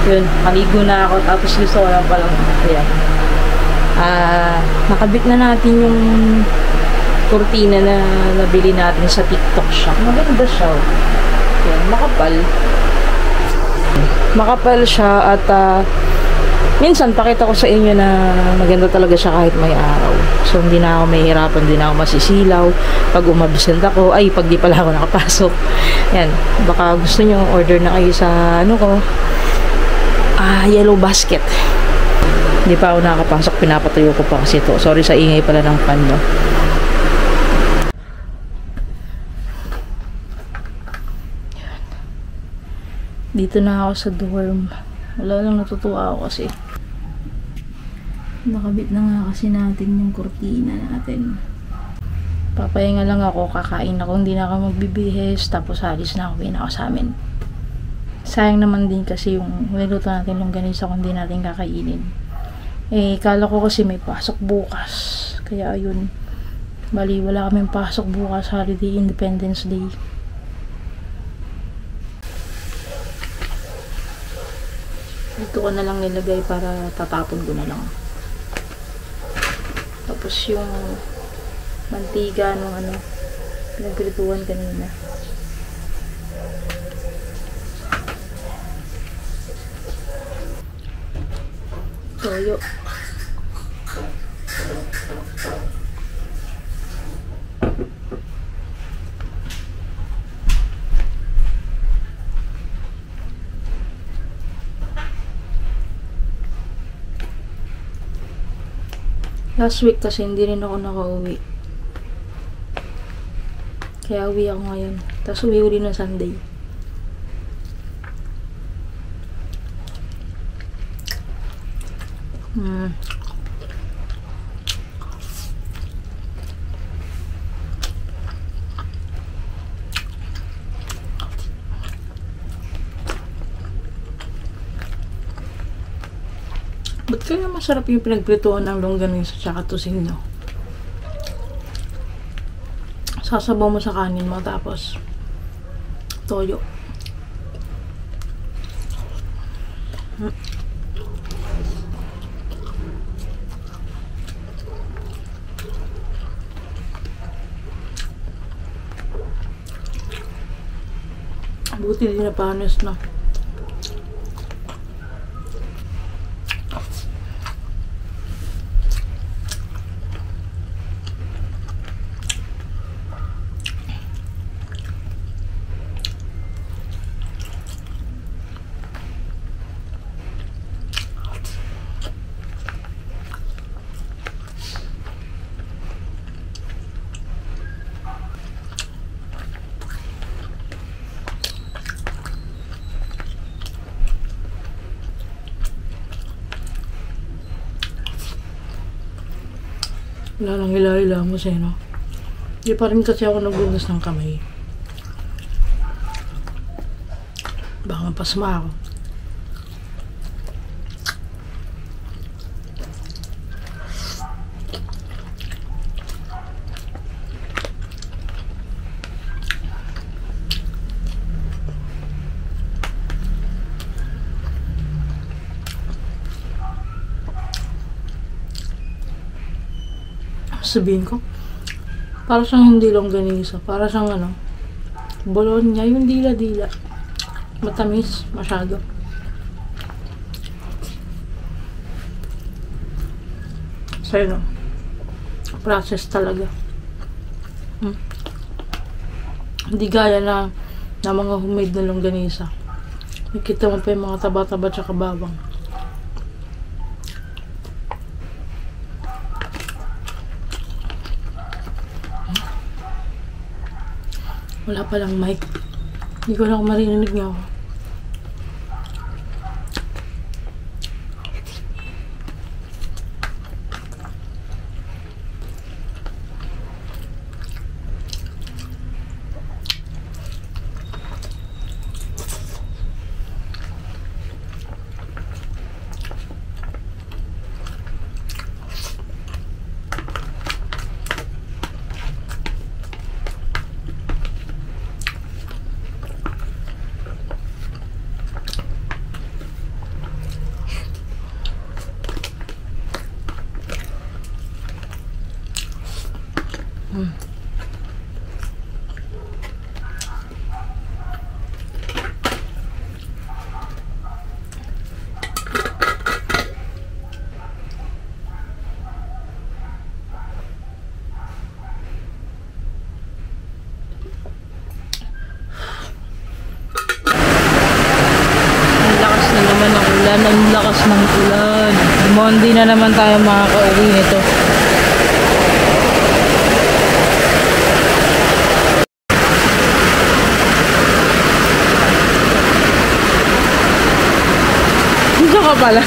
Yun, maligo na ako. Tapos gusto ko lang palang, ayan. Nakabit na natin yung kurtina na nabili natin sa TikTok shop. Maganda siya. Ayan, makapal. Makapal siya at minsan pakita ko sa inyo na maganda talaga siya kahit may araw. So hindi na ako mahihirapan, hindi na ako masisilaw pag umabsent ako, ay pag di pala ako nakapasok. Yan, baka gusto nyo order na kayo sa ano ko, Yellow Basket. Hindi pa ako nakapasok, pinapatuyo ko pa kasi ito. Sorry sa ingay pala ng fan no. Dito na ako sa dorm. Wala lang, natutuwa ako kasi nakabit na nga kasi natin yung kurtina natin. Papahinga lang ako, kakain ako, hindi na ako magbibihis, tapos alis na ako, ako sa amin. Sayang naman din kasi yung niluto natin yung ganisa kung hindi natin kakainin. Kala ko kasi may pasok bukas. Kaya ayun. Bali, wala kaming pasok bukas, holiday, Independence Day. Dito ko na lang nilagay para tatapon ko na lang. Tapos yung mantiga nung pinagprituan kanina. Toyo. Last week kasi hindi rin ako nakauwi. Kaya uwi ako ngayon. Tapos uwi uli na Sunday. Ba't kaya masarap yung pinagprituan ng longganisa tsaka tusino? Sasabaw mo sa kanin mo tapos toyo. Buti din na panis na. Wala lang hila-hila mo siya, no? Hindi pa rin kasi ako nagbugas ng kamay. Baka pasma ako. Sabihin ko, para siyang hindi longganisa, para siyang Bologna, yung dila-dila. Matamis, masyado. So yun, process talaga. Hindi gaya na mga homemade na longganisa. Nakita mo pa yung mga taba-taba tsaka bawang. Wala palang mic. Hindi ko lang marinig niya ako. Ang lakas ng ulan. Monday na naman tayo makaka-uwi nito. Dito ka pala.